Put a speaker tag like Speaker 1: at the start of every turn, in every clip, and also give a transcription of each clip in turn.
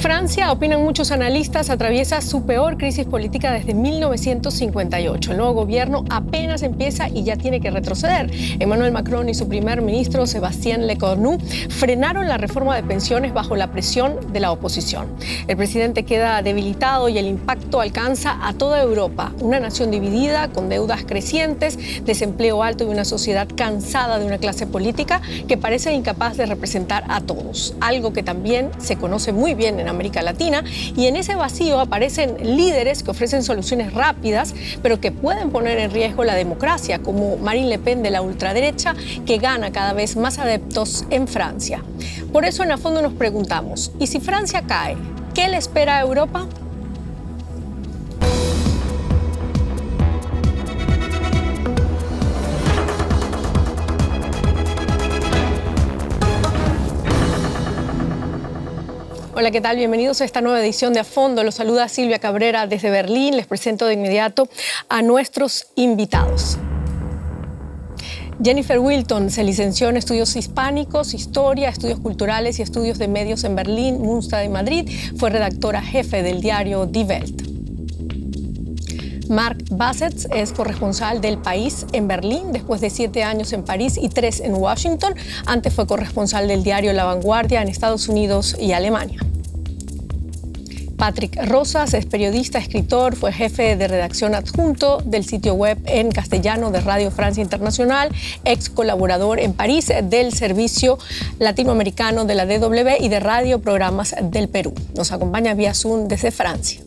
Speaker 1: Francia, opinan muchos analistas, atraviesa su peor crisis política desde 1958. El nuevo gobierno apenas empieza y ya tiene que retroceder. Emmanuel Macron y su primer ministro, Sébastien Lecornu, frenaron la reforma de pensiones bajo la presión de la oposición. El presidente queda debilitado y el impacto alcanza a toda Europa. Una nación dividida, con deudas crecientes, desempleo alto y una sociedad cansada de una clase política que parece incapaz de representar a todos. Algo que también se conoce muy bien en América Latina, y en ese vacío aparecen líderes que ofrecen soluciones rápidas, pero que pueden poner en riesgo la democracia, como Marine Le Pen de la ultraderecha, que gana cada vez más adeptos en Francia. Por eso, en A Fondo nos preguntamos, ¿y si Francia cae, qué le espera a Europa? Hola, ¿qué tal? Bienvenidos a esta nueva edición de A Fondo. Los saluda Silvia Cabrera desde Berlín. Les presento de inmediato a nuestros invitados. Jennifer Wilton se licenció en estudios hispánicos, historia, estudios culturales y estudios de medios en Berlín, Münster y Madrid. Fue redactora jefe del diario Die Welt. Mark Bassett es corresponsal del País en Berlín, después de 7 años en París y 3 en Washington. Antes fue corresponsal del diario La Vanguardia en Estados Unidos y Alemania. Patrick Rosas es periodista, escritor, fue jefe de redacción adjunto del sitio web en castellano de Radio Francia Internacional, ex colaborador en París del Servicio Latinoamericano de la DW y de Radio Programas del Perú. Nos acompaña vía Zoom desde Francia.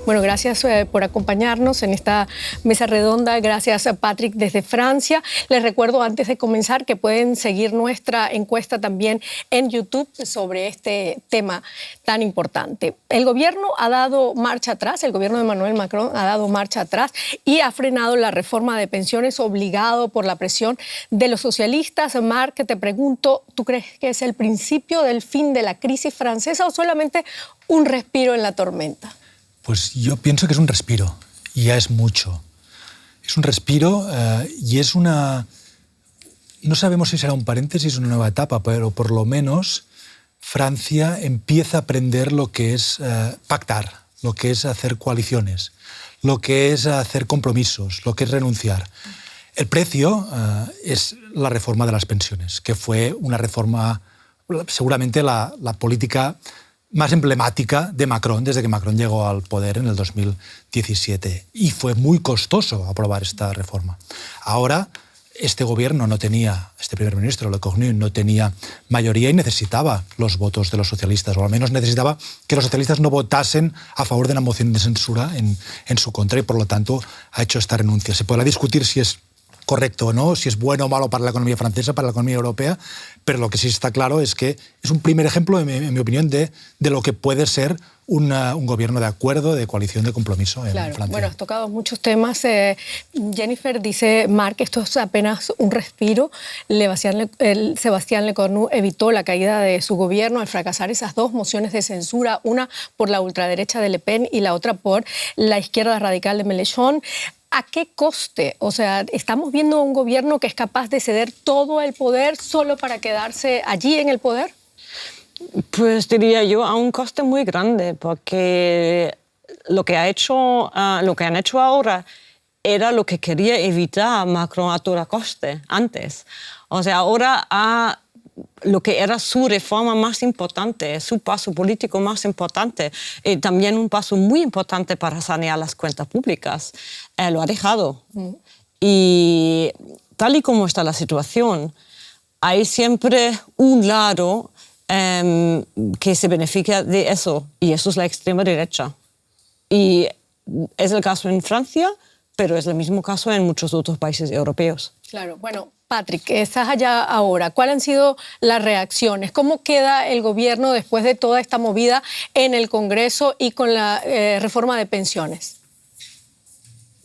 Speaker 1: Bueno, gracias por acompañarnos en esta mesa redonda. Gracias, Patrick, desde Francia. Les recuerdo antes de comenzar que pueden seguir nuestra encuesta también en YouTube sobre este tema tan importante. El gobierno ha dado marcha atrás, el gobierno de Emmanuel Macron ha dado marcha atrás y ha frenado la reforma de pensiones obligado por la presión de los socialistas. Marc, te pregunto, ¿tú crees que es el principio del fin de la crisis francesa o solamente un respiro en la tormenta?
Speaker 2: Pues yo pienso que es un respiro, y ya es mucho. Es un respiro y es una... No sabemos si será un paréntesis o una nueva etapa, pero por lo menos Francia empieza a aprender lo que es pactar, lo que es hacer coaliciones, lo que es hacer compromisos, lo que es renunciar. El precio es la reforma de las pensiones, que fue una reforma, seguramente la política más emblemática de Macron desde que Macron llegó al poder en el 2017. Y fue muy costoso aprobar esta reforma. Ahora, este gobierno no tenía, este primer ministro, Lecornu, no tenía mayoría y necesitaba los votos de los socialistas, o al menos necesitaba que los socialistas no votasen a favor de una moción de censura en su contra, y por lo tanto ha hecho esta renuncia. Se podrá discutir si es correcto o no, si es bueno o malo para la economía francesa, para la economía europea, pero lo que sí está claro es que es un primer ejemplo, en mi opinión, de lo que puede ser un gobierno de acuerdo, de coalición, de compromiso en Francia.
Speaker 1: Bueno, has tocado muchos temas. Jennifer, dice Marc, esto es apenas un respiro. Sébastien Lecornu evitó la caída de su gobierno al fracasar esas 2 mociones de censura, una por la ultraderecha de Le Pen y la otra por la izquierda radical de Mélenchon. ¿A qué coste? O sea, ¿estamos viendo un gobierno que es capaz de ceder todo el poder solo para quedarse allí en el poder?
Speaker 3: Pues diría yo a un coste muy grande, porque lo que han hecho ahora era lo que quería evitar Macron a toda coste antes. O sea, ahora lo que era su reforma más importante, su paso político más importante, y también un paso muy importante para sanear las cuentas públicas, lo ha dejado. Y tal y como está la situación, hay siempre un lado que se beneficia de eso, y eso es la extrema derecha. Y es el caso en Francia, pero es el mismo caso en muchos otros países europeos.
Speaker 1: Claro, bueno, Patrick, estás allá ahora. ¿Cuáles han sido las reacciones? ¿Cómo queda el gobierno después de toda esta movida en el Congreso y con la reforma de pensiones?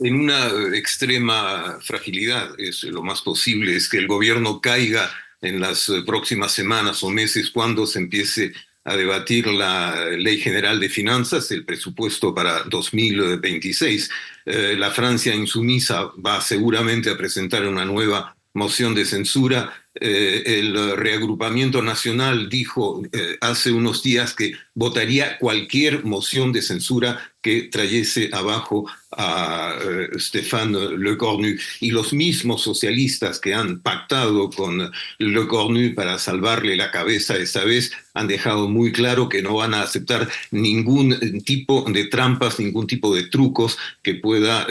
Speaker 4: En una extrema fragilidad. Lo más posible es que el gobierno caiga en las próximas semanas o meses cuando se empiece a debatir la Ley General de Finanzas, el presupuesto para 2026. La Francia insumisa va seguramente a presentar una nueva moción de censura el Reagrupamiento Nacional dijo hace unos días que votaría cualquier moción de censura que trayese abajo a Stéphane Le Cornu. Y los mismos socialistas que han pactado con Le Cornu para salvarle la cabeza esta vez han dejado muy claro que no van a aceptar ningún tipo de trampas, ningún tipo de trucos que pueda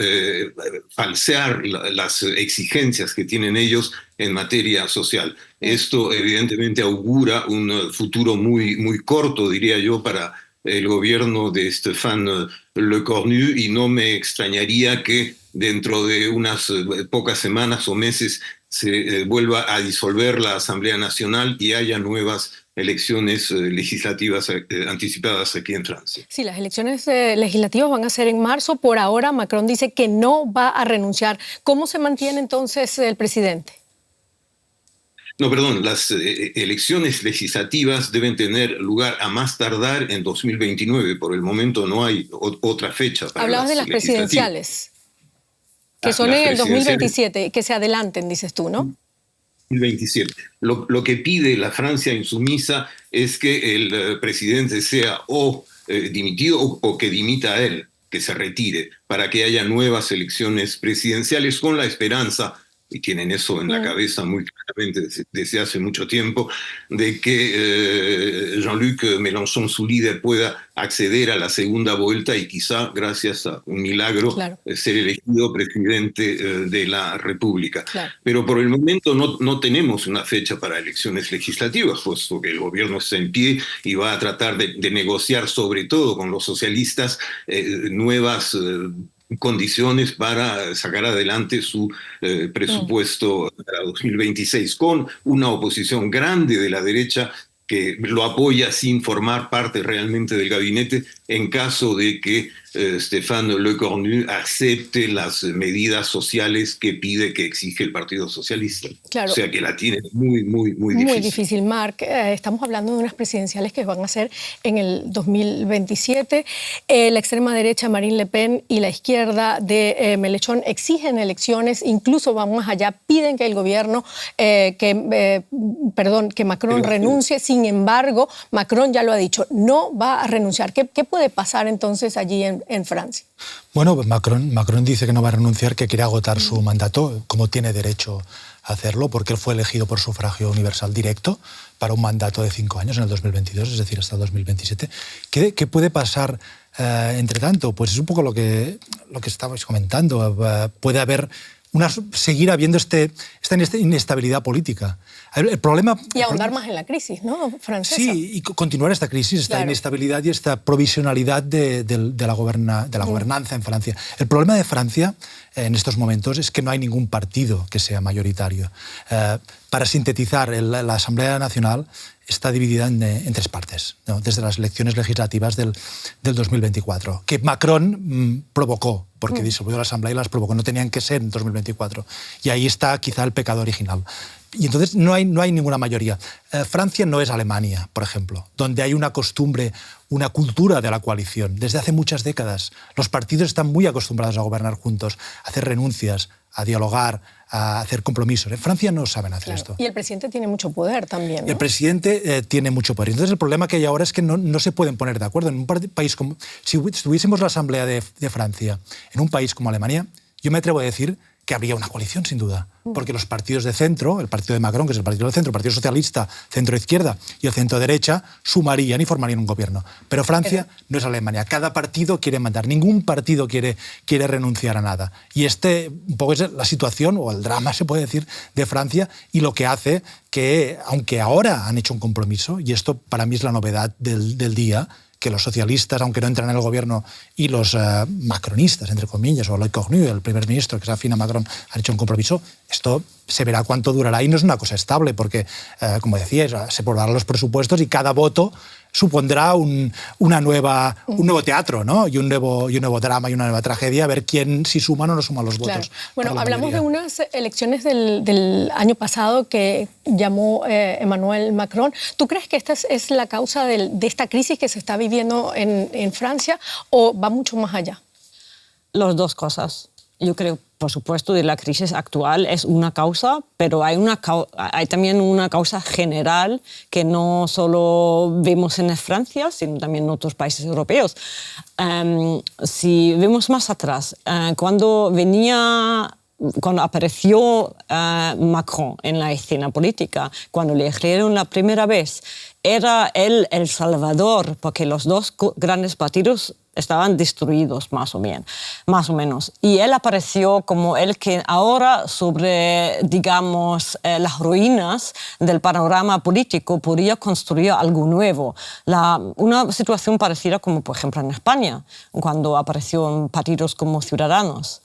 Speaker 4: falsear las exigencias que tienen ellos en materia social. Esto evidentemente augura un futuro muy, muy corto, diría yo, para el gobierno de Stéphane Le Cornu, y no me extrañaría que dentro de unas pocas semanas o meses se vuelva a disolver la Asamblea Nacional y haya nuevas elecciones legislativas anticipadas aquí en Francia.
Speaker 1: Sí, las elecciones legislativas van a ser en marzo. Por ahora, Macron dice que no va a renunciar. ¿Cómo se mantiene entonces el presidente?
Speaker 4: No, perdón, las elecciones legislativas deben tener lugar a más tardar en 2029. Por el momento no hay otra fecha para
Speaker 1: Hablabas de las presidenciales, que son en el 2027, que se adelanten, dices tú, ¿no?
Speaker 4: 2027. Lo que pide la Francia insumisa es que el presidente sea o dimitido o que dimita a él, que se retire, para que haya nuevas elecciones presidenciales, con la esperanza, y tienen eso en la cabeza muy claramente desde hace mucho tiempo, de que Jean-Luc Mélenchon, su líder, pueda acceder a la segunda vuelta y quizá, gracias a un milagro, ser elegido presidente de la República. Claro. Pero por el momento no tenemos una fecha para elecciones legislativas, puesto que el gobierno está en pie y va a tratar de negociar, sobre todo con los socialistas, nuevas condiciones para sacar adelante su presupuesto para 2026, con una oposición grande de la derecha que lo apoya sin formar parte realmente del gabinete en caso de que Stéphane Le Cornu acepte las medidas sociales que pide, que exige el Partido Socialista. Claro. O sea que la tiene muy difícil.
Speaker 1: Muy difícil, Marc. Estamos hablando de unas presidenciales que van a ser en el 2027. La extrema derecha, Marine Le Pen, y la izquierda de Mélenchon exigen elecciones, incluso van más allá, piden que el gobierno, que Macron renuncie. Sin embargo, Macron ya lo ha dicho, no va a renunciar. ¿Qué puede pasar entonces allí en Francia?
Speaker 2: Bueno, Macron dice que no va a renunciar, que quiere agotar su mandato, como tiene derecho a hacerlo, porque él fue elegido por sufragio universal directo para un mandato de 5 años en el 2022, es decir, hasta el 2027. ¿Qué puede pasar entre tanto? Pues es un poco lo que estabais comentando. Puede haber seguir habiendo esta inestabilidad política. El problema,
Speaker 1: y ahondar más en la crisis, ¿no?, francesa.
Speaker 2: Sí, y continuar esta crisis, esta inestabilidad y esta provisionalidad de la gobernanza en Francia. El problema de Francia en estos momentos es que no hay ningún partido que sea mayoritario. Para sintetizar, la Asamblea Nacional está dividida en 3 partes, ¿no?, desde las elecciones legislativas del 2024, que Macron provocó, porque disolvió la Asamblea y las provocó, no tenían que ser en 2024. Y ahí está quizá el pecado original. Y entonces no hay ninguna mayoría. Francia no es Alemania, por ejemplo, donde hay una costumbre, una cultura de la coalición. Desde hace muchas décadas los partidos están muy acostumbrados a gobernar juntos, a hacer renuncias, a dialogar, a hacer compromisos. En Francia no saben hacer esto.
Speaker 1: Y el presidente tiene mucho poder también, ¿no?
Speaker 2: El presidente tiene mucho poder. Entonces el problema que hay ahora es que no se pueden poner de acuerdo. En un país como, si tuviésemos la Asamblea de Francia en un país como Alemania, yo me atrevo a decir que habría una coalición, sin duda, porque los partidos de centro, el partido de Macron, que es el partido del centro, el Partido Socialista, centro-izquierda y el centro-derecha, sumarían y formarían un gobierno. Pero Francia no es Alemania. Cada partido quiere mandar, ningún partido quiere renunciar a nada. Y un poco es la situación, o el drama, se puede decir, de Francia, y lo que hace que, aunque ahora han hecho un compromiso, y esto para mí es la novedad del día, que los socialistas, aunque no entran en el gobierno, y los macronistas, entre comillas, o Le Cornu, el primer ministro que se afina a Macron, han hecho un compromiso. Esto se verá cuánto durará y no es una cosa estable, porque, como decíais, se aprobarán los presupuestos y cada voto supondrá un nuevo teatro, ¿no? y un nuevo drama y una nueva tragedia, a ver quién, si suman o no suman los votos.
Speaker 1: Bueno, hablamos de unas elecciones del año pasado que llamó Emmanuel Macron. ¿Tú crees que esta es la causa de esta crisis que se está viviendo en Francia, o va mucho más allá?
Speaker 3: Las dos cosas. Yo creo, por supuesto, que la crisis actual es una causa, pero hay también una causa general que no solo vemos en Francia, sino también en otros países europeos. Si vemos más atrás, cuando apareció Macron en la escena política, cuando le eligieron la primera vez, era él el salvador, porque los dos grandes partidos estaban destruidos más o menos. Y él apareció como el que ahora sobre, digamos, las ruinas del panorama político podría construir algo nuevo. Una situación parecida como, por ejemplo, en España, cuando aparecieron partidos como Ciudadanos.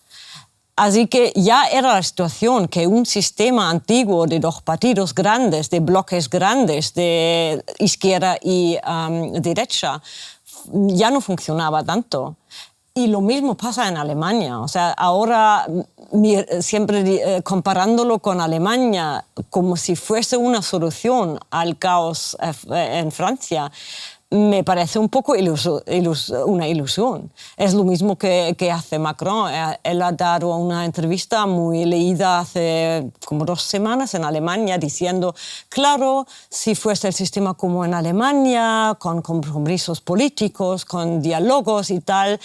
Speaker 3: Así que ya era la situación que un sistema antiguo de dos partidos grandes, de bloques grandes, de izquierda y derecha, ya no funcionaba tanto. Y lo mismo pasa en Alemania. O sea, ahora siempre comparándolo con Alemania como si fuese una solución al caos en Francia, me parece un poco una ilusión. Es lo mismo que hace Macron. Él ha dado una entrevista muy leída hace como 2 semanas en Alemania diciendo, claro, si fuese el sistema como en Alemania, con compromisos políticos, con diálogos y tal,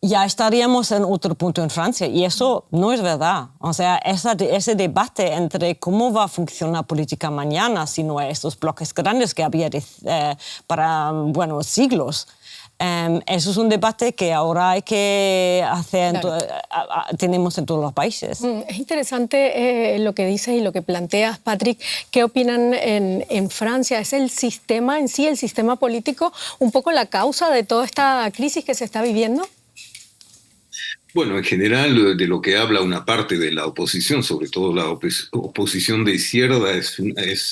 Speaker 3: ya estaríamos en otro punto en Francia. Y eso no es verdad. O sea, ese debate entre cómo va a funcionar política mañana, si no hay estos bloques grandes que había para siglos, eso es un debate que ahora hay que hacer, tenemos en todos los países.
Speaker 1: Es interesante lo que dices y lo que planteas, Patrick. ¿Qué opinan en Francia? ¿Es el sistema en sí, el sistema político, un poco la causa de toda esta crisis que se está viviendo?
Speaker 4: Bueno, en general, de lo que habla una parte de la oposición, sobre todo la oposición de izquierda, es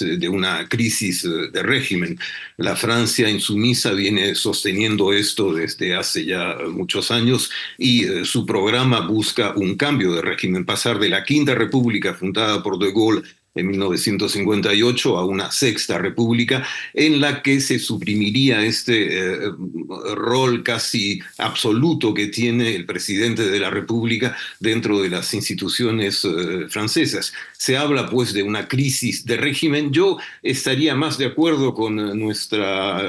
Speaker 4: de una crisis de régimen. La Francia insumisa viene sosteniendo esto desde hace ya muchos años y su programa busca un cambio de régimen, pasar de la Quinta República fundada por De Gaulle en 1958 a una Sexta República en la que se suprimiría este rol casi absoluto que tiene el presidente de la República dentro de las instituciones francesas. Se habla pues de una crisis de régimen. Yo estaría más de acuerdo con nuestra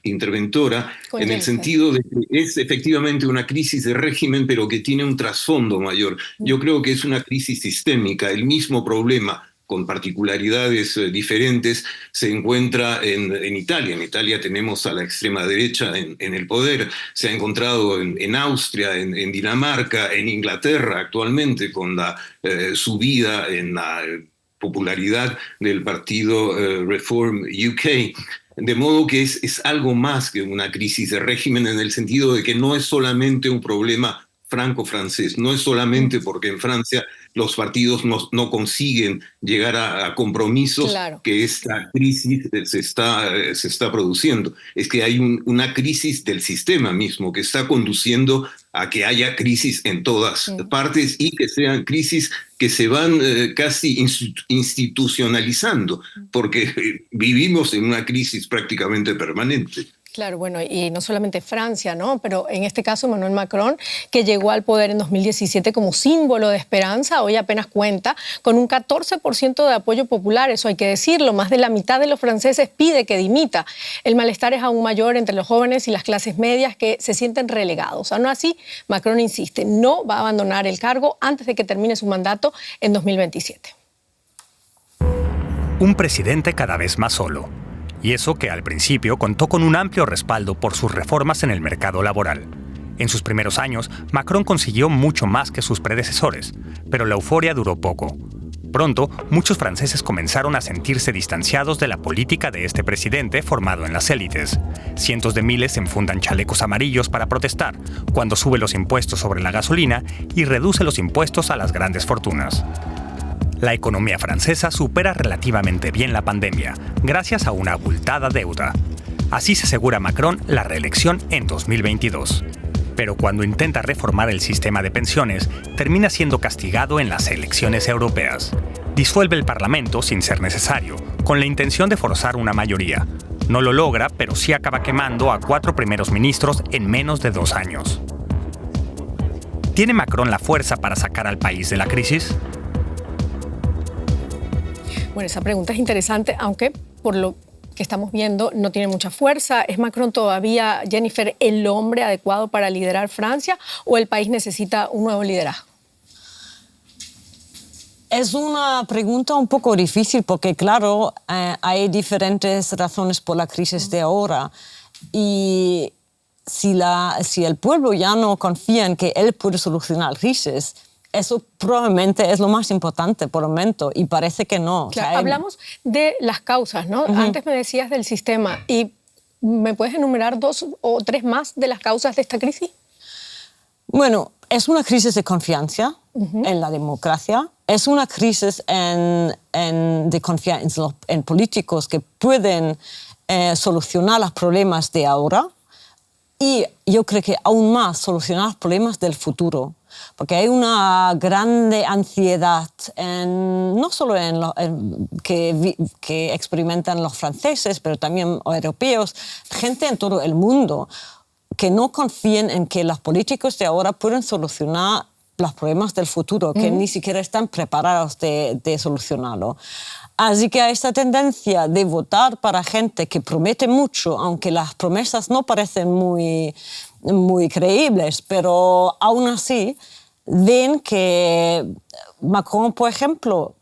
Speaker 4: interventora en el sentido de que es efectivamente una crisis de régimen, pero que tiene un trasfondo mayor. Yo creo que es una crisis sistémica. El mismo problema, con particularidades diferentes, se encuentra en Italia. En Italia tenemos a la extrema derecha en el poder. Se ha encontrado en Austria, en Dinamarca, en Inglaterra actualmente, con la subida en la popularidad del partido Reform UK. De modo que es algo más que una crisis de régimen, en el sentido de que no es solamente un problema franco-francés, no es solamente porque en Francia los partidos no consiguen llegar a compromisos, claro, que esta crisis se está produciendo. Es que hay una crisis del sistema mismo que está conduciendo a que haya crisis en todas partes y que sean crisis que se van casi institucionalizando, porque vivimos en una crisis prácticamente permanente.
Speaker 1: Claro, bueno, y no solamente Francia, ¿no? Pero en este caso Emmanuel Macron, que llegó al poder en 2017 como símbolo de esperanza, hoy apenas cuenta con un 14% de apoyo popular, eso hay que decirlo. Más de la mitad de los franceses pide que dimita. El malestar es aún mayor entre los jóvenes y las clases medias que se sienten relegados. Aún así, Macron insiste, no va a abandonar el cargo antes de que termine su mandato en 2027.
Speaker 5: Un presidente cada vez más solo. Y eso que al principio contó con un amplio respaldo por sus reformas en el mercado laboral. En sus primeros años, Macron consiguió mucho más que sus predecesores, pero la euforia duró poco. Pronto, muchos franceses comenzaron a sentirse distanciados de la política de este presidente formado en las élites. Cientos de miles enfundan chalecos amarillos para protestar cuando sube los impuestos sobre la gasolina y reduce los impuestos a las grandes fortunas. La economía francesa supera relativamente bien la pandemia, gracias a una abultada deuda. Así se asegura Macron la reelección en 2022. Pero cuando intenta reformar el sistema de pensiones, termina siendo castigado en las elecciones europeas. Disuelve el Parlamento sin ser necesario, con la intención de forzar una mayoría. No lo logra, pero sí acaba quemando a 4 primeros ministros en menos de 2 años. ¿Tiene Macron la fuerza para sacar al país de la crisis?
Speaker 1: Bueno, esa pregunta es interesante, aunque por lo que estamos viendo no tiene mucha fuerza. ¿Es Macron todavía, Jennifer, el hombre adecuado para liderar Francia o el país necesita un nuevo liderazgo?
Speaker 3: Es una pregunta un poco difícil porque, claro, hay diferentes razones por la crisis de ahora. Y si el pueblo ya no confía en que él puede solucionar la crisis, eso probablemente es lo más importante por el momento, y parece que no.
Speaker 1: Claro, o sea, hablamos de las causas, ¿no? Antes me decías del sistema, y ¿me puedes enumerar 2 o 3 más de las causas de esta crisis?
Speaker 3: Bueno, es una crisis de confianza en la democracia, es una crisis de confianza en políticos que pueden solucionar los problemas de ahora, y yo creo que aún más solucionar los problemas del futuro. Porque hay una grande ansiedad, no solo que experimentan los franceses, pero también europeos, gente en todo el mundo, que no confían en que los políticos de ahora pueden solucionar los problemas del futuro, que ni siquiera están preparados de solucionarlo. Así que hay esta tendencia de votar para gente que promete mucho, aunque las promesas no parecen muy creíbles, pero aún así ven que Macron, por ejemplo,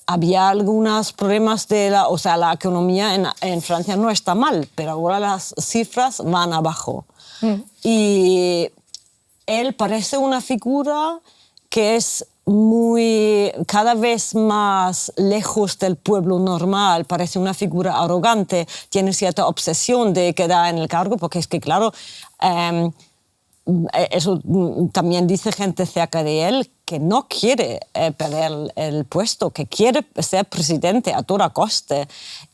Speaker 3: había algunos problemas la economía en Francia no está mal, pero ahora las cifras van abajo. Y él parece una figura que es cada vez más lejos del pueblo normal, parece una figura arrogante, tiene cierta obsesión de quedar en el cargo, porque es que, claro, eso también dice gente cerca de él, que no quiere perder el puesto, que quiere ser presidente a toda costa.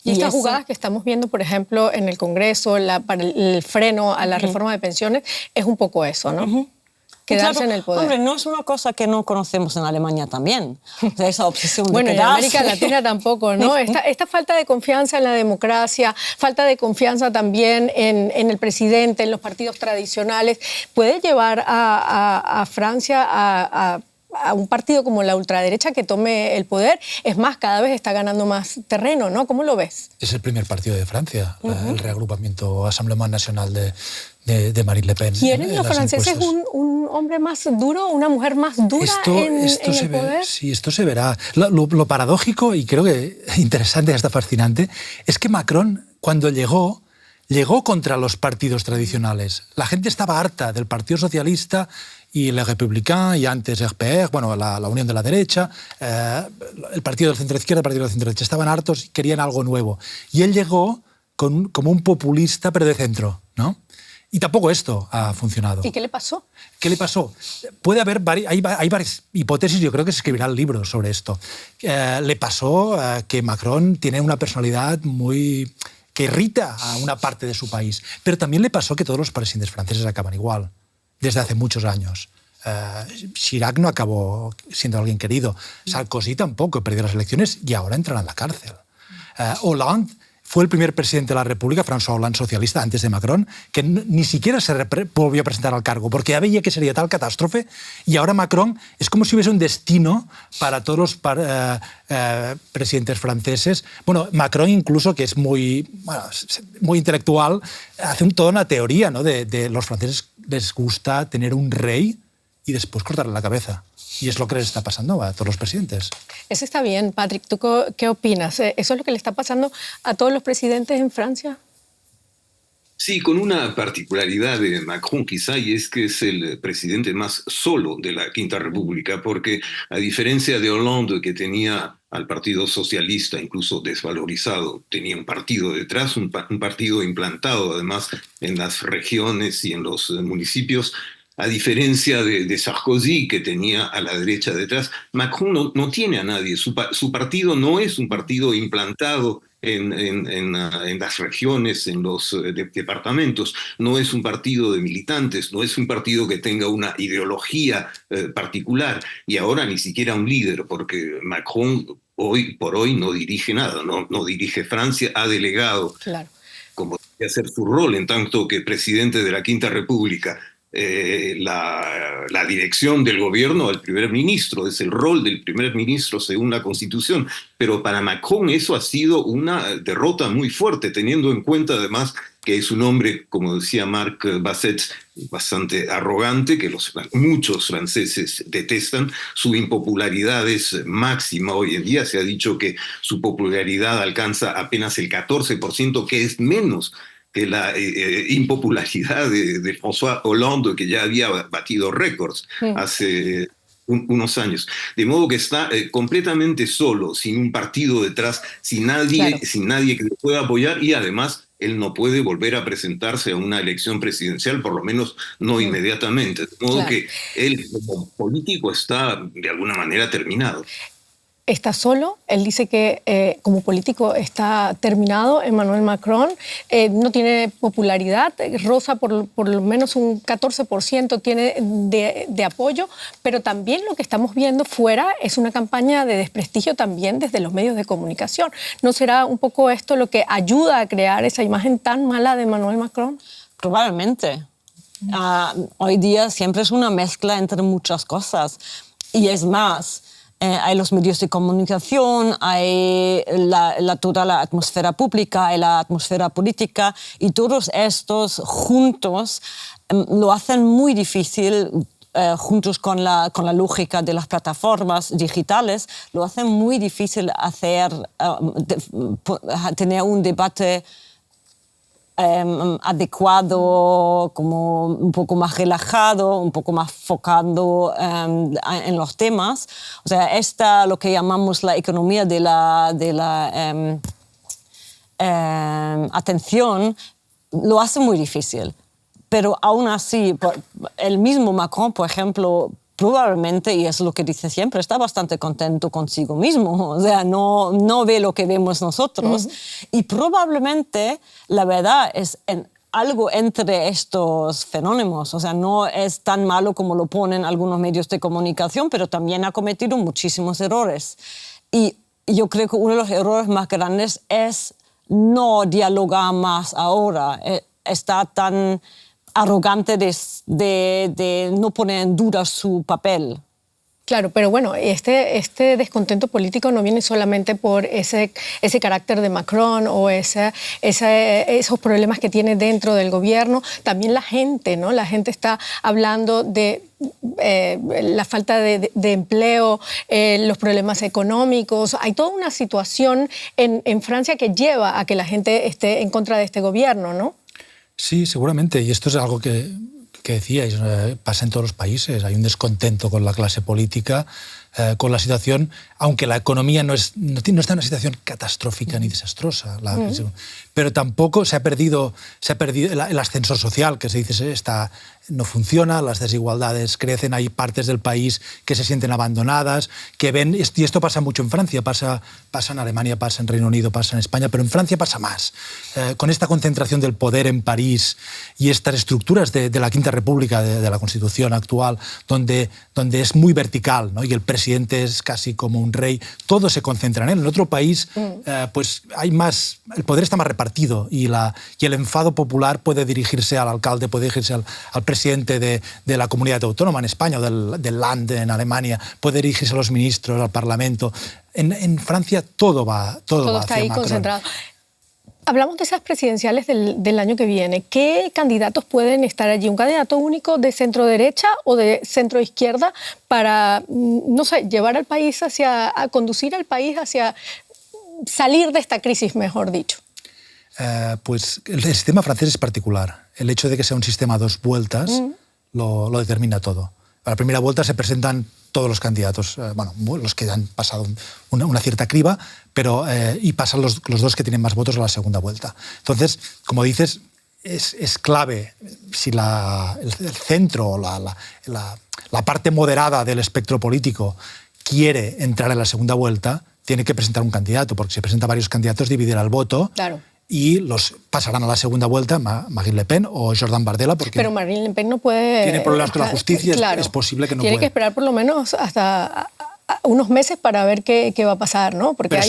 Speaker 1: Y estas jugadas que estamos viendo, por ejemplo, en el Congreso, para el freno a la reforma de pensiones, es un poco eso, ¿no? Quedarse en el poder.
Speaker 3: Hombre, no es una cosa que no conocemos en Alemania también. O sea, esa obsesión de
Speaker 1: bueno,
Speaker 3: quedarse.
Speaker 1: en América Latina tampoco, ¿no? Esta falta de confianza en la democracia, falta de confianza también en el presidente, en los partidos tradicionales, puede llevar a Francia a un partido como la ultraderecha que tome el poder. Es más, cada vez está ganando más terreno, ¿no? ¿Cómo lo ves?
Speaker 2: Es el primer partido de Francia, el reagrupamiento Assemblement National de Marine Le Pen.
Speaker 1: ¿Quieren los franceses un hombre más duro, una mujer más dura en el poder?
Speaker 2: Sí, esto se verá. Lo paradójico, y creo que interesante, hasta fascinante, es que Macron, cuando llegó contra los partidos tradicionales. La gente estaba harta del Partido Socialista y Le Républicain, y antes RPR, bueno, la Unión de la Derecha, el Partido del Centro-Izquierda, el Partido del Centro-Derecha. Estaban hartos y querían algo nuevo. Y él llegó como un populista, pero de centro, ¿no? Y tampoco esto ha funcionado.
Speaker 1: ¿Y qué le pasó?
Speaker 2: ¿Qué le pasó? Puede haber hay varias hipótesis, yo creo que se escribirán libros sobre esto. Le pasó que Macron tiene una personalidad que irrita a una parte de su país, pero también le pasó que todos los presidentes franceses acaban igual, desde hace muchos años. Chirac no acabó siendo alguien querido, Sarkozy tampoco, perdió las elecciones y ahora entrará en la cárcel. Hollande fue el primer presidente de la República, François Hollande, socialista, antes de Macron, que ni siquiera se volvió a presentar al cargo, porque ya veía que sería tal catástrofe, y ahora Macron es como si hubiese un destino para todos los presidentes franceses. Bueno, Macron incluso, que es muy intelectual, hace toda una teoría, ¿no? de los franceses les gusta tener un rey y después cortarle la cabeza. Y es lo que les está pasando a todos los presidentes.
Speaker 1: Eso está bien, Patrick. ¿Tú qué opinas? ¿Eso es lo que le está pasando a todos los presidentes en Francia?
Speaker 4: Sí, con una particularidad de Macron quizá, y es que es el presidente más solo de la Quinta República, porque a diferencia de Hollande, que tenía al Partido Socialista incluso desvalorizado, tenía un partido detrás, un partido implantado además en las regiones y en los municipios. A diferencia de Sarkozy, que tenía a la derecha detrás, Macron no tiene a nadie. Su partido no es un partido implantado en las regiones, en los departamentos. No es un partido de militantes, no es un partido que tenga una ideología particular. Y ahora ni siquiera un líder, porque Macron hoy por hoy no dirige nada, no dirige Francia, ha delegado,
Speaker 1: claro,
Speaker 4: como debe ser su rol en tanto que presidente de la Quinta República, la dirección del gobierno al primer ministro, es el rol del primer ministro según la Constitución. Pero para Macron eso ha sido una derrota muy fuerte, teniendo en cuenta además que es un hombre, como decía Marc Basset, bastante arrogante, que muchos franceses detestan. Su impopularidad es máxima hoy en día. Se ha dicho que su popularidad alcanza apenas el 14%, que es menos que la impopularidad de François Hollande, que ya había batido récords hace unos años. De modo que está completamente solo, sin un partido detrás, sin nadie que le pueda apoyar, y además él no puede volver a presentarse a una elección presidencial, por lo menos no inmediatamente. De modo que él como político está de alguna manera terminado.
Speaker 1: Está solo, él dice que como político está terminado. Emmanuel Macron no tiene popularidad, roza por lo menos un 14% tiene de apoyo, pero también lo que estamos viendo fuera es una campaña de desprestigio también desde los medios de comunicación. ¿No será un poco esto lo que ayuda a crear esa imagen tan mala de Emmanuel Macron?
Speaker 3: Probablemente. Hoy día siempre es una mezcla entre muchas cosas, y es más, hay los medios de comunicación, hay toda la atmósfera pública, hay la atmósfera política, y todos estos juntos lo hacen muy difícil, juntos con la lógica de las plataformas digitales, lo hacen muy difícil tener un debate adecuado, como un poco más relajado, un poco más focando en los temas. O sea, lo que llamamos la economía de la atención, lo hace muy difícil. Pero aún así, el mismo Macron, por ejemplo, probablemente, y es lo que dice siempre, está bastante contento consigo mismo. O sea, no ve lo que vemos nosotros. Y probablemente la verdad es algo entre estos fenómenos. O sea, no es tan malo como lo ponen algunos medios de comunicación, pero también ha cometido muchísimos errores. Y yo creo que uno de los errores más grandes es no dialogar más ahora. Está tan arrogante de no poner en duda su papel.
Speaker 1: Claro, pero bueno, este descontento político no viene solamente por ese carácter de Macron o esos problemas que tiene dentro del gobierno. También la gente, ¿no? La gente está hablando de la falta de empleo, los problemas económicos. Hay toda una situación en Francia que lleva a que la gente esté en contra de este gobierno, ¿no?
Speaker 2: Sí, seguramente. Y esto es algo que decíais, pasa en todos los países. Hay un descontento con la clase política, con la situación, aunque la economía no está en una situación catastrófica ni desastrosa. Pero tampoco se ha perdido el ascensor social, que se dice no funciona, las desigualdades crecen, hay partes del país que se sienten abandonadas, que ven, y esto pasa mucho en Francia, pasa en Alemania, pasa en Reino Unido, pasa en España, pero en Francia pasa más. Con esta concentración del poder en París y estas estructuras de la Quinta República, de la Constitución actual, donde es muy vertical, ¿no? Y el presidente es casi como un rey, todo se concentra en él. En otro país, pues hay más, el poder está más repartido y el enfado popular puede dirigirse al alcalde, puede dirigirse al presidente de la comunidad autónoma en España o del Land en Alemania, puede dirigirse a los ministros, al Parlamento. En Francia todo va
Speaker 1: está
Speaker 2: hacia
Speaker 1: ahí
Speaker 2: Macron.
Speaker 1: Concentrado. Hablamos de esas presidenciales del año que viene. ¿Qué candidatos pueden estar allí? ¿Un candidato único de centro-derecha o de centro-izquierda para, no sé, llevar al país a conducir al país hacia salir de esta crisis, mejor dicho?
Speaker 2: Pues el sistema francés es particular. El hecho de que sea un sistema a dos vueltas lo determina todo. A la primera vuelta se presentan todos los candidatos, los que han pasado una cierta criba, y pasan los dos que tienen más votos a la segunda vuelta. Entonces, como dices, es clave si el centro, la parte moderada del espectro político quiere entrar en la segunda vuelta, tiene que presentar un candidato, porque si presenta varios candidatos dividirá el voto.
Speaker 1: Claro.
Speaker 2: Y los pasarán a la segunda vuelta Marine Le Pen o Jordan Bardella.
Speaker 1: Pero Marine Le Pen no puede...
Speaker 2: Tiene problemas con la justicia,
Speaker 1: claro,
Speaker 2: es posible que no
Speaker 1: tiene
Speaker 2: pueda.
Speaker 1: que esperar por lo menos hasta unos meses para ver qué va a pasar, ¿no? Porque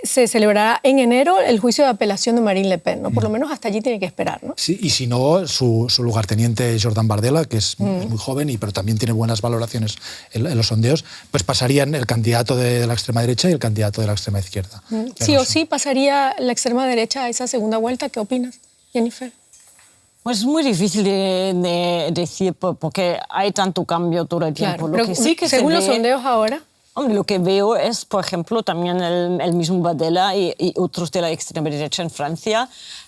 Speaker 1: se celebrará en enero el juicio de apelación de Marine Le Pen, ¿no? Por lo menos hasta allí tiene que esperar, ¿no?
Speaker 2: Sí, y si no, su lugarteniente Jordan Bardella, que es muy joven, pero también tiene buenas valoraciones en los sondeos, pues pasarían el candidato de la extrema derecha y el candidato de la extrema izquierda.
Speaker 1: Sí o sí pasaría la extrema derecha a esa segunda vuelta. ¿Qué opinas, Jennifer?
Speaker 3: Pues es muy difícil de decir porque hay tanto cambio todo el tiempo.
Speaker 1: Claro, pero sí que según los sondeos ahora...
Speaker 3: Hombre, lo que veo es, por ejemplo, también el mismo Bardella y otros de la extrema derecha en Francia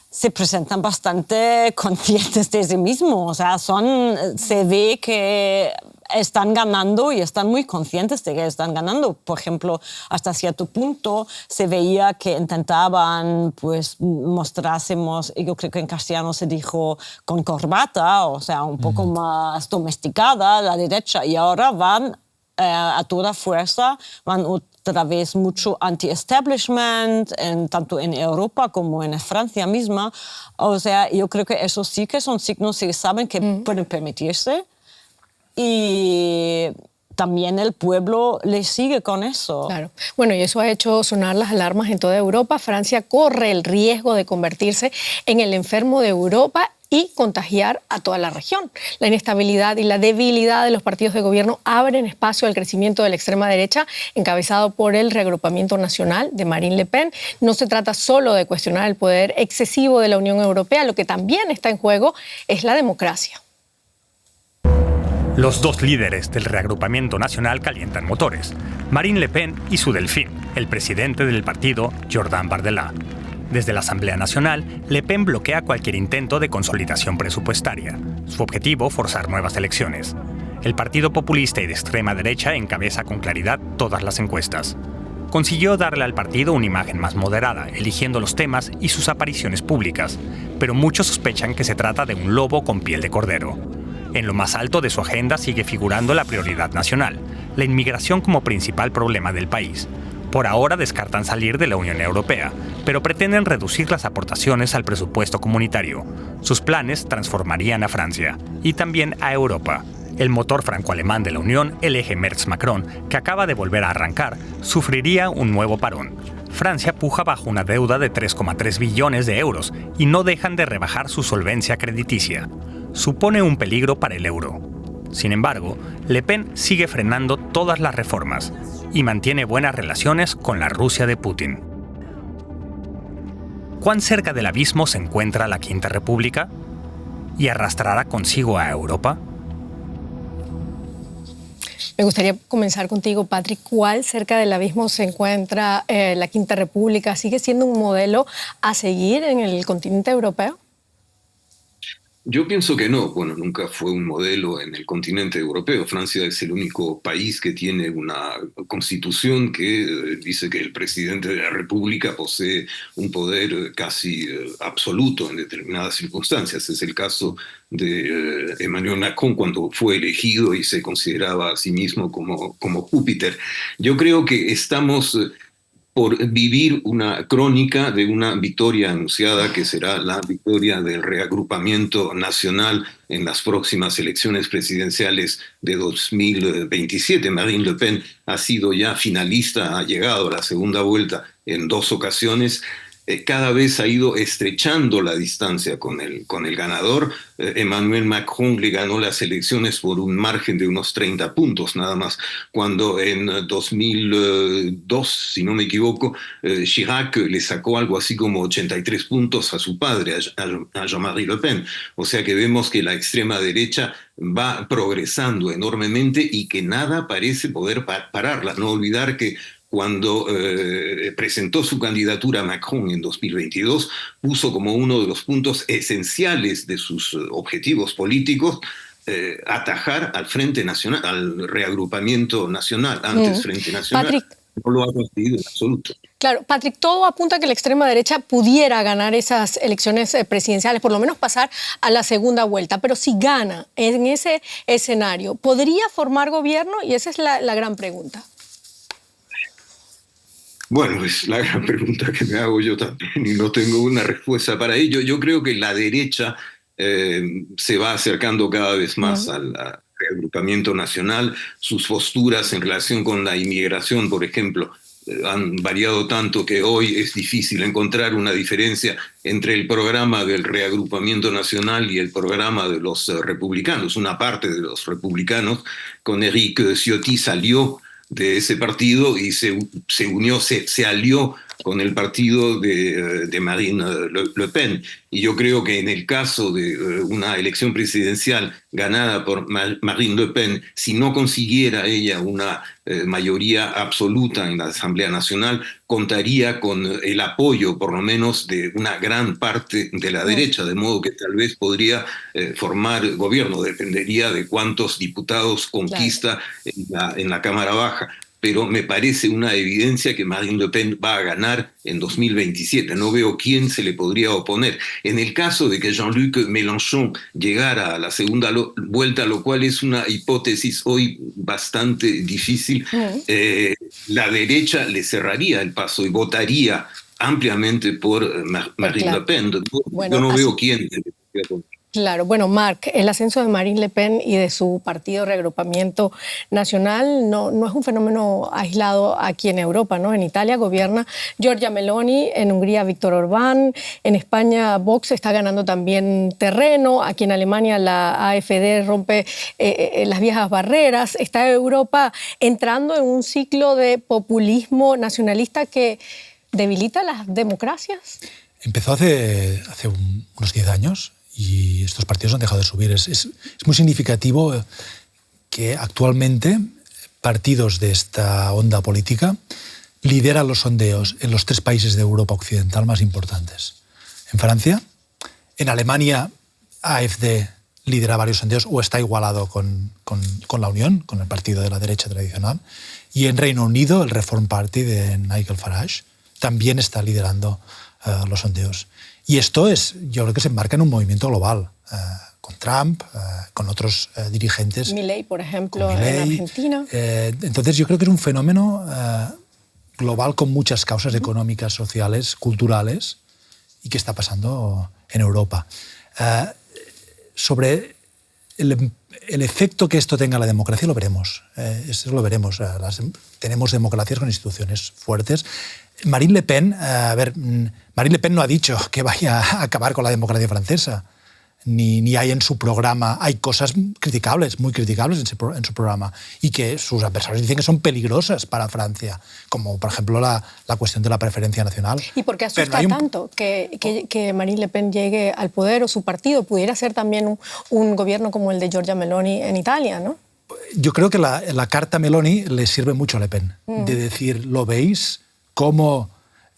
Speaker 3: se presentan bastante conscientes de sí mismos. O sea, se ve que están ganando y están muy conscientes de que están ganando. Por ejemplo, hasta cierto punto se veía que intentaban pues, mostrarse, yo creo que en castellano se dijo con corbata, o sea, un poco más domesticada la derecha, y ahora van a toda fuerza, van otra vez mucho anti-establishment, tanto en Europa como en Francia misma. O sea, yo creo que eso sí que son signos que saben que pueden permitirse, y también el pueblo le sigue con eso.
Speaker 1: Claro. Bueno, y eso ha hecho sonar las alarmas en toda Europa. Francia corre el riesgo de convertirse en el enfermo de Europa y contagiar a toda la región. La inestabilidad y la debilidad de los partidos de gobierno abren espacio al crecimiento de la extrema derecha, encabezado por el Reagrupamiento Nacional de Marine Le Pen. No se trata solo de cuestionar el poder excesivo de la Unión Europea, lo que también está en juego es la democracia.
Speaker 5: Los dos líderes del Reagrupamiento Nacional calientan motores, Marine Le Pen y su delfín, el presidente del partido, Jordan Bardella. Desde la Asamblea Nacional, Le Pen bloquea cualquier intento de consolidación presupuestaria. Su objetivo, forzar nuevas elecciones. El partido populista y de extrema derecha encabeza con claridad todas las encuestas. Consiguió darle al partido una imagen más moderada, eligiendo los temas y sus apariciones públicas, pero muchos sospechan que se trata de un lobo con piel de cordero. En lo más alto de su agenda sigue figurando la prioridad nacional, la inmigración como principal problema del país. Por ahora descartan salir de la Unión Europea, pero pretenden reducir las aportaciones al presupuesto comunitario. Sus planes transformarían a Francia y también a Europa. El motor franco-alemán de la Unión, el eje Merz-Macron, que acaba de volver a arrancar, sufriría un nuevo parón. Francia puja bajo una deuda de 3,3 billones de euros y no dejan de rebajar su solvencia crediticia. Supone un peligro para el euro. Sin embargo, Le Pen sigue frenando todas las reformas y mantiene buenas relaciones con la Rusia de Putin. ¿Cuán cerca del abismo se encuentra la Quinta República? ¿Y arrastrará consigo a Europa?
Speaker 1: Me gustaría comenzar contigo, Patrick. ¿Cuál cerca del abismo se encuentra la Quinta República? ¿Sigue siendo un modelo a seguir en el continente europeo?
Speaker 4: Yo pienso que no. Bueno, nunca fue un modelo en el continente europeo. Francia es el único país que tiene una constitución que dice que el presidente de la República posee un poder casi absoluto en determinadas circunstancias. Es el caso de Emmanuel Macron cuando fue elegido y se consideraba a sí mismo como Júpiter. Yo creo que estamos por vivir una crónica de una victoria anunciada que será la victoria del Reagrupamiento Nacional en las próximas elecciones presidenciales de 2027. Marine Le Pen ha sido ya finalista, ha llegado a la segunda vuelta en 2 ocasiones. Cada vez ha ido estrechando la distancia con el ganador. Emmanuel Macron le ganó las elecciones por un margen de unos 30 puntos nada más, cuando en 2002, si no me equivoco, Chirac le sacó algo así como 83 puntos a su padre, a Jean-Marie Le Pen. O sea que vemos que la extrema derecha va progresando enormemente y que nada parece poder pararla. No olvidar que cuando presentó su candidatura a Macron en 2022, puso como uno de los puntos esenciales de sus objetivos políticos atajar al Frente Nacional, al Reagrupamiento Nacional, antes Frente Nacional.
Speaker 1: Patrick,
Speaker 4: no lo ha conseguido en absoluto.
Speaker 1: Claro, Patrick, todo apunta a que la extrema derecha pudiera ganar esas elecciones presidenciales, por lo menos pasar a la segunda vuelta. Pero si gana en ese escenario, ¿podría formar gobierno? Y esa es la gran pregunta.
Speaker 4: Bueno, es la gran pregunta que me hago yo también y no tengo una respuesta para ello. Yo creo que la derecha se va acercando cada vez más a reagrupamiento nacional, sus posturas en relación con la inmigración, por ejemplo, han variado tanto que hoy es difícil encontrar una diferencia entre el programa del reagrupamiento nacional y el programa de los republicanos. Una parte de los republicanos, con Éric Ciotti, salió de ese partido y se unió, se alió con el partido de Marine Le Pen. Y yo creo que en el caso de una elección presidencial ganada por Marine Le Pen, si no consiguiera ella una mayoría absoluta en la Asamblea Nacional, contaría con el apoyo, por lo menos, de una gran parte de la derecha, de modo que tal vez podría formar gobierno. Dependería de cuántos diputados conquista en la Cámara Baja. Pero me parece una evidencia que Marine Le Pen va a ganar en 2027. No veo quién se le podría oponer. En el caso de que Jean-Luc Mélenchon llegara a la segunda vuelta, lo cual es una hipótesis hoy bastante difícil, la derecha le cerraría el paso y votaría ampliamente por Marine Le Pen.
Speaker 1: Bueno,
Speaker 4: yo no veo quién se le podría oponer.
Speaker 1: Claro, bueno, Marc, el ascenso de Marine Le Pen y de su partido Reagrupamiento Nacional no es un fenómeno aislado aquí en Europa, ¿no? En Italia gobierna Giorgia Meloni, en Hungría Víctor Orbán, en España Vox está ganando también terreno, aquí en Alemania la AfD rompe las viejas barreras, está Europa entrando en un ciclo de populismo nacionalista que debilita las democracias.
Speaker 2: Empezó hace unos 10 años. Y estos partidos han dejado de subir. Es muy significativo que actualmente partidos de esta onda política lideran los sondeos en los 3 países de Europa occidental más importantes. En Francia, en Alemania, AfD lidera varios sondeos o está igualado con la Unión, con el partido de la derecha tradicional. Y en Reino Unido, el Reform Party de Nigel Farage también está liderando los sondeos. Y esto yo creo que se enmarca en un movimiento global, con Trump, con otros dirigentes.
Speaker 1: Milei, por ejemplo, en Argentina.
Speaker 2: Entonces yo creo que es un fenómeno global con muchas causas económicas, sociales, culturales, y que está pasando en Europa. Sobre el efecto que esto tenga en la democracia lo veremos. Eso lo veremos. Tenemos democracias con instituciones fuertes. Marine Le Pen, Marine Le Pen no ha dicho que vaya a acabar con la democracia francesa, ni hay en su programa, hay cosas criticables, muy criticables en su programa, y que sus adversarios dicen que son peligrosas para Francia, como por ejemplo la cuestión de la preferencia nacional.
Speaker 1: ¿Y por qué asusta tanto que Marine Le Pen llegue al poder o su partido? Pudiera ser también un gobierno como el de Giorgia Meloni en Italia, ¿no?
Speaker 2: Yo creo que la carta Meloni le sirve mucho a Le Pen, de decir, ¿lo veis? ¿Cómo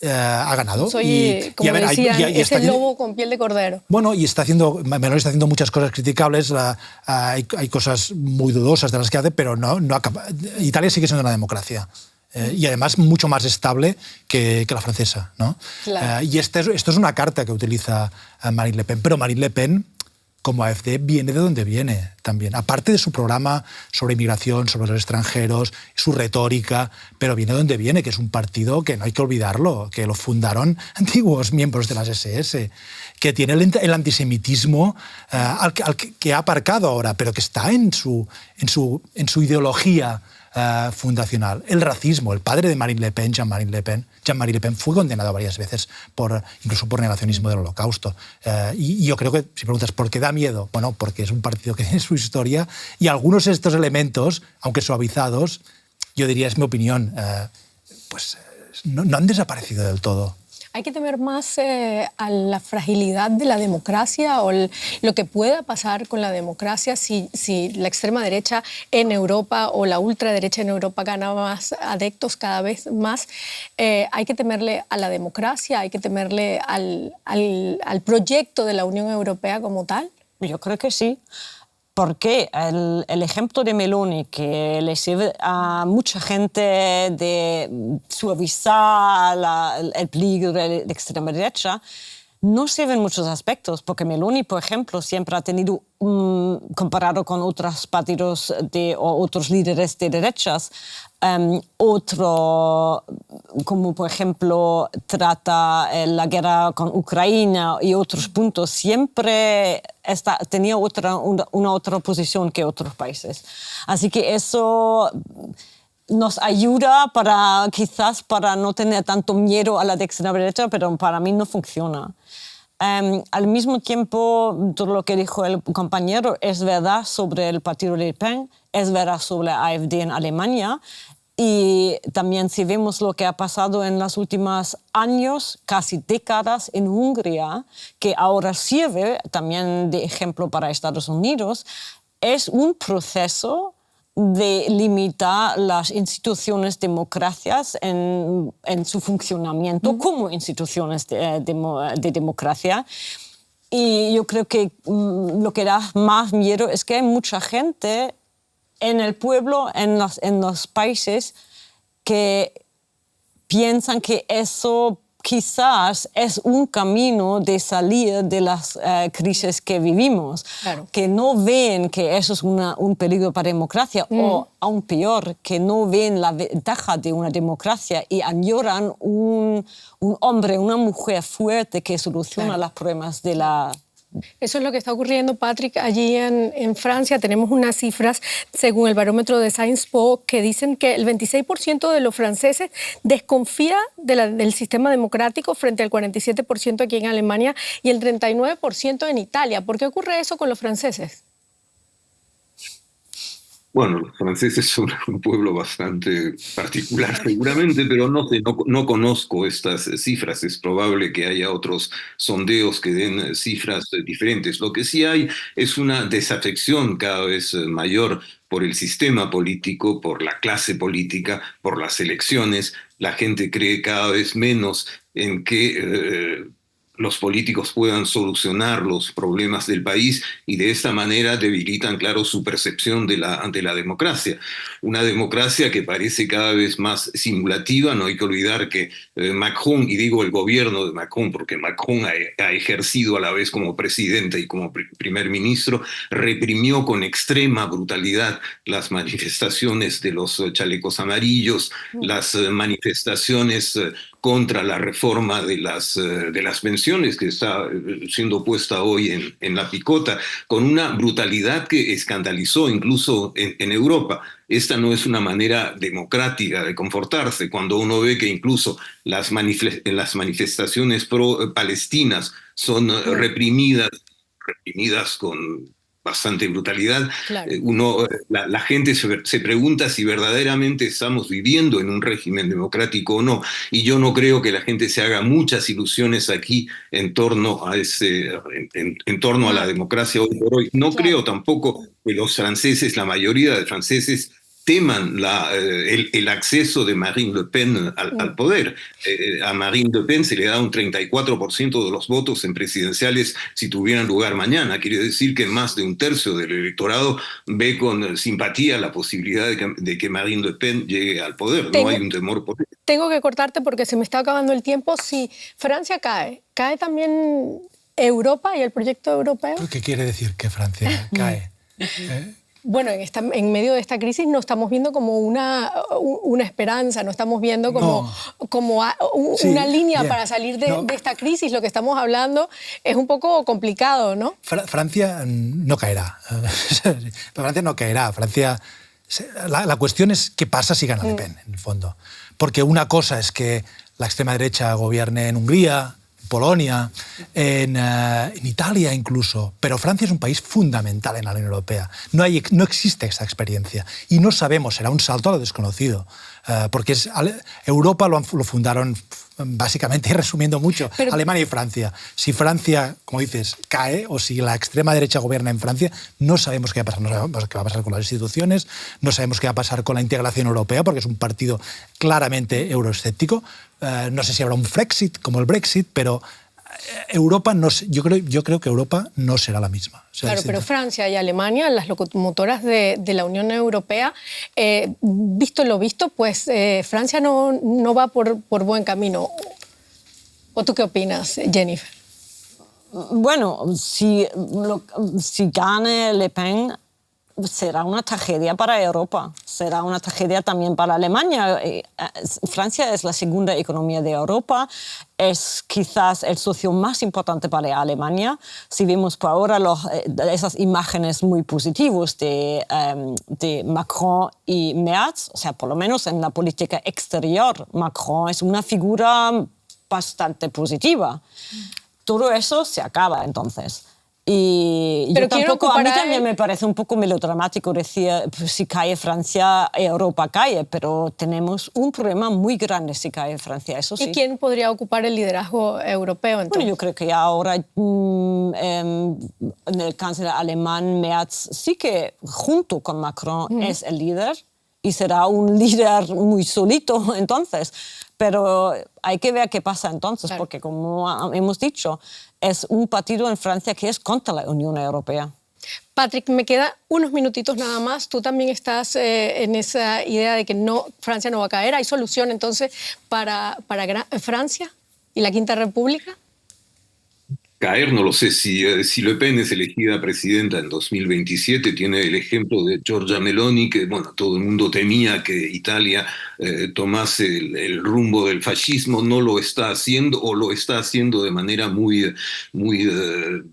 Speaker 2: ha ganado?
Speaker 1: Como decían, es el lobo con piel de cordero.
Speaker 2: Bueno, y Meloni está haciendo muchas cosas criticables, hay cosas muy dudosas de las que hace, pero no acaba. Italia sigue siendo una democracia. Y además mucho más estable que la francesa, ¿no?
Speaker 1: Claro.
Speaker 2: Y esto es una carta que utiliza Marine Le Pen, pero Marine Le Pen, como AfD, viene de donde viene también. Aparte de su programa sobre inmigración, sobre los extranjeros, su retórica, pero viene de donde viene, que es un partido que no hay que olvidarlo, que lo fundaron antiguos miembros de las SS, que tiene el antisemitismo que ha aparcado ahora, pero que está en su ideología fundacional. El racismo. El padre de Marine Le Pen, Jean-Marie Le Pen, fue condenado varias veces incluso por negacionismo del Holocausto. Y yo creo que, si preguntas por qué da miedo, bueno, porque es un partido que tiene su historia y algunos de estos elementos, aunque suavizados, yo diría, es mi opinión, no han desaparecido del todo.
Speaker 1: ¿Hay que temer más a la fragilidad de la democracia o lo que pueda pasar con la democracia si la extrema derecha en Europa o la ultraderecha en Europa gana más adeptos cada vez más? ¿Hay que temerle a la democracia? ¿Hay que temerle al proyecto de la Unión Europea como tal?
Speaker 3: Yo creo que sí. Porque el ejemplo de Meloni, que le sirve a mucha gente de suavizar el peligro de la extrema derecha, no se ven muchos aspectos, porque Meloni, por ejemplo, siempre ha tenido, comparado con otros partidos o otros líderes de derechas, otro, como por ejemplo trata la guerra con Ucrania y otros puntos, siempre tenía una otra posición que otros países. Así que eso nos ayuda quizás para no tener tanto miedo a la extrema derecha, pero para mí no funciona. Al mismo tiempo, todo lo que dijo el compañero es verdad sobre el partido Le Pen, es verdad sobre la AfD en Alemania, y también si vemos lo que ha pasado en los últimos años, casi décadas en Hungría, que ahora sirve también de ejemplo para Estados Unidos, es un proceso de limitar las instituciones democráticas en su funcionamiento como instituciones de democracia. Y yo creo que lo que da más miedo es que hay mucha gente en el pueblo, en los países, que piensan que eso quizás es un camino de salir de las crisis que vivimos, claro. Que no ven que eso es un peligro para la democracia, o aún peor, que no ven la ventaja de una democracia y añoran un hombre, una mujer fuerte que soluciona los problemas de la...
Speaker 1: Eso es lo que está ocurriendo, Patrick, allí en Francia. Tenemos unas cifras, según el barómetro de Sciences Po, que dicen que el 26% de los franceses desconfía del sistema democrático frente al 47% aquí en Alemania y el 39% en Italia. ¿Por qué ocurre eso con los franceses?
Speaker 4: Bueno, los franceses son un pueblo bastante particular seguramente, pero no conozco estas cifras. Es probable que haya otros sondeos que den cifras diferentes. Lo que sí hay es una desafección cada vez mayor por el sistema político, por la clase política, por las elecciones. La gente cree cada vez menos en que los políticos puedan solucionar los problemas del país y de esta manera debilitan, claro, su percepción ante la democracia. Una democracia que parece cada vez más simulativa. No hay que olvidar que Macron, y digo el gobierno de Macron porque Macron ha ejercido a la vez como presidente y como primer ministro, reprimió con extrema brutalidad las manifestaciones de los chalecos amarillos, las manifestaciones contra la reforma de las pensiones que está siendo puesta hoy en la picota, con una brutalidad que escandalizó incluso en Europa. Esta no es una manera democrática de comportarse, cuando uno ve que incluso las manifestaciones pro-palestinas son reprimidas con bastante brutalidad. Claro. La gente se pregunta si verdaderamente estamos viviendo en un régimen democrático o no, y yo no creo que la gente se haga muchas ilusiones aquí en torno a a la democracia hoy por hoy. No creo tampoco que los franceses, la mayoría de franceses, teman el acceso de Marine Le Pen al poder. A Marine Le Pen se le da un 34% de los votos en presidenciales si tuvieran lugar mañana. Quiere decir que más de un tercio del electorado ve con simpatía la posibilidad de que Marine Le Pen llegue al poder. No hay un temor por eso.
Speaker 1: Tengo que cortarte porque se me está acabando el tiempo. Si Francia cae también Europa y el proyecto europeo.
Speaker 2: ¿Qué quiere decir que Francia cae?
Speaker 1: Bueno, en medio de esta crisis no estamos viendo como una esperanza, no estamos viendo una línea para salir de esta crisis. Lo que estamos hablando es un poco complicado, ¿no?
Speaker 2: Francia no caerá. Francia no caerá. La cuestión es qué pasa si gana Le Pen, en el fondo. Porque una cosa es que la extrema derecha gobierne en Hungría, Polonia, en Italia incluso, pero Francia es un país fundamental en la Unión Europea. No existe esa experiencia y no sabemos, será un salto a lo desconocido, porque Europa lo fundaron básicamente, resumiendo mucho, Alemania y Francia. Si Francia, como dices, cae, o si la extrema derecha gobierna en Francia, no sabemos qué va a pasar. No sabemos qué va a pasar con las instituciones, no sabemos qué va a pasar con la integración europea, porque es un partido claramente euroescéptico. No sé si habrá un Frexit como el Brexit, pero Europa yo creo que Europa no será la misma.
Speaker 1: Claro, pero Francia y Alemania, las locomotoras de la Unión Europea, visto lo visto, pues Francia no va por buen camino. ¿O tú qué opinas, Jennifer?
Speaker 3: Bueno, si gana Le Pen, será una tragedia para Europa, será una tragedia también para Alemania. Francia es la segunda economía de Europa, es quizás el socio más importante para Alemania. Si vemos por ahora esas imágenes muy positivas de Macron y Merz, o sea, por lo menos en la política exterior, Macron es una figura bastante positiva. Todo eso se acaba entonces. Y
Speaker 1: Pero
Speaker 3: yo tampoco, a mí también
Speaker 1: él...
Speaker 3: me parece un poco melodramático decir si cae Francia, Europa cae, pero tenemos un problema muy grande si cae Francia, eso sí.
Speaker 1: ¿Y quién podría ocupar el liderazgo europeo entonces?
Speaker 3: Bueno, yo creo que ahora el canciller alemán Merz sí que junto con Macron es el líder y será un líder muy solito entonces. Pero hay que ver qué pasa entonces, claro, porque como hemos dicho, es un partido en Francia que es contra la Unión Europea.
Speaker 1: Patrick, me queda unos minutitos nada más. Tú también estás en esa idea de que Francia no va a caer. ¿Hay solución entonces para Francia y la Quinta República?
Speaker 4: Caer, no lo sé. Si Le Pen es elegida presidenta en 2027, tiene el ejemplo de Giorgia Meloni, que bueno, todo el mundo temía que Italia tomase el rumbo del fascismo. No lo está haciendo, o lo está haciendo de manera muy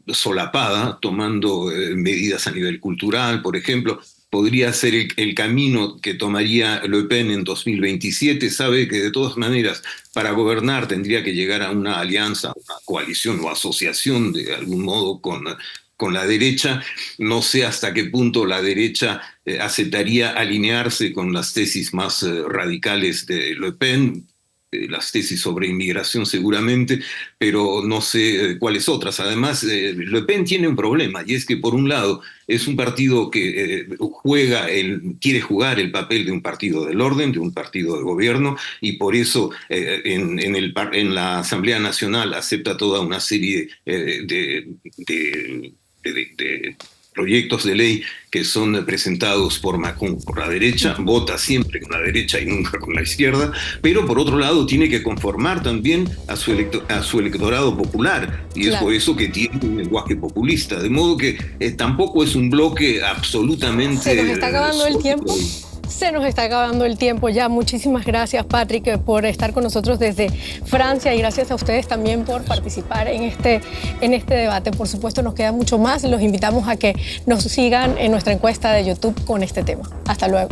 Speaker 4: solapada, tomando medidas a nivel cultural, por ejemplo. Podría ser el camino que tomaría Le Pen en 2027. Sabe que de todas maneras para gobernar tendría que llegar a una alianza, una coalición o asociación de algún modo con la derecha. No sé hasta qué punto la derecha aceptaría alinearse con las tesis más radicales de Le Pen, las tesis sobre inmigración seguramente, pero no sé cuáles otras. Además, Le Pen tiene un problema, y es que por un lado es un partido que quiere jugar el papel de un partido del orden, de un partido de gobierno, y por eso en la Asamblea Nacional acepta toda una serie de proyectos de ley que son presentados por Macron por la derecha, vota siempre con la derecha y nunca con la izquierda, pero por otro lado tiene que conformar también a su electorado popular, y claro, es por eso que tiene un lenguaje populista, de modo que tampoco es un bloque absolutamente...
Speaker 1: ¿Se nos está acabando el tiempo? Se nos está acabando el tiempo ya. Muchísimas gracias, Patrick, por estar con nosotros desde Francia, y gracias a ustedes también por participar en este debate. Por supuesto, nos queda mucho más. Los invitamos a que nos sigan en nuestra encuesta de YouTube con este tema. Hasta luego.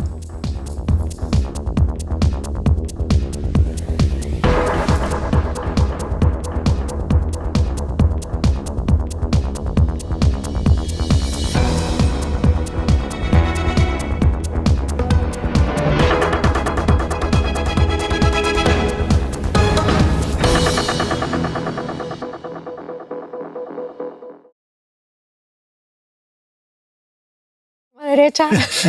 Speaker 1: Derecha.